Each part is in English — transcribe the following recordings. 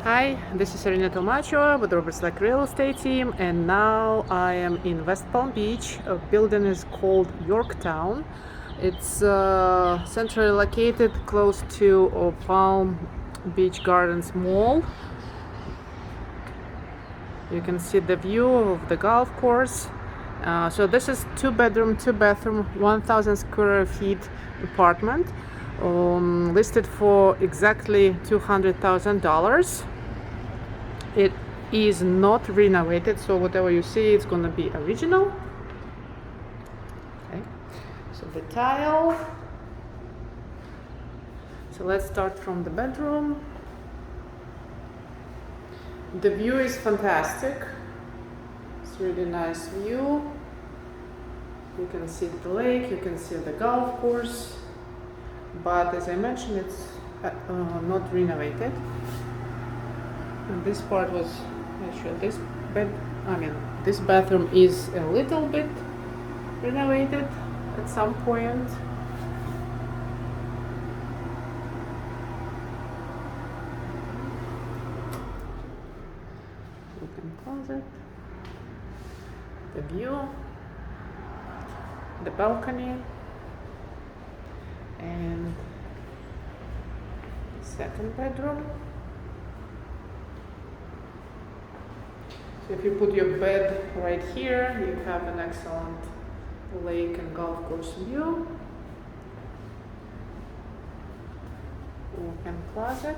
Hi, this is Irina Tolmacho with Robert Slack Real Estate Team, and now I am in West Palm Beach. A building is called Yorktown. It's centrally located close to Palm Beach Gardens Mall. You can see the view of the golf course. So this is 2-bedroom, 2-bathroom, 1,000 square feet apartment, listed for exactly $200,000. It is not renovated, so whatever you see, it's gonna be original. Okay, so the tile. So let's start from the bedroom. The view is fantastic. It's really nice view. You can see the lake, you can see the golf course, but as I mentioned, it's not renovated. And this part was actually this bathroom is a little bit renovated at some point. You can closet, the view, the balcony, and second bedroom. So if you put your bed right here, you have an excellent lake and golf course view. Walk-in closet.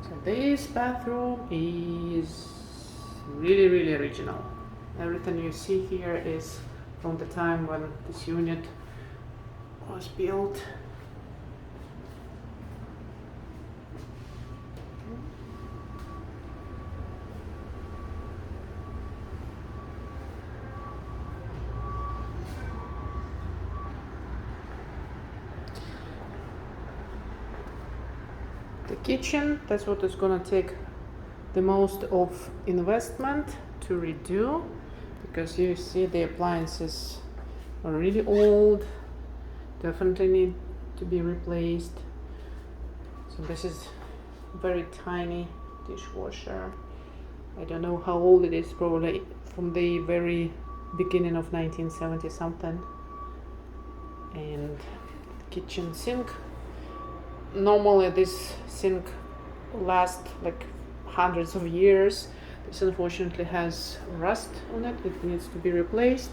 So this bathroom is really original. Everything you see here is from the time when this unit was built. The kitchen, that's what is gonna take the most of investment to redo, because you see the appliances are really old, definitely need to be replaced. So this is very tiny dishwasher. I don't know how old it is, probably from the very beginning of 1970 something. And kitchen sink. Normally this sink lasts like hundreds of years. This unfortunately has rust on it. It needs to be replaced.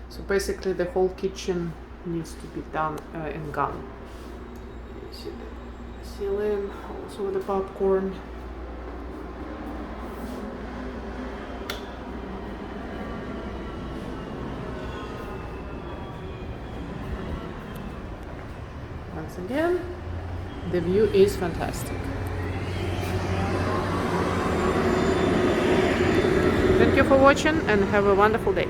So basically the whole kitchen needs to be done and gone. You see the ceiling, also with the popcorn. Once again, the view is fantastic. Thank you for watching and have a wonderful day.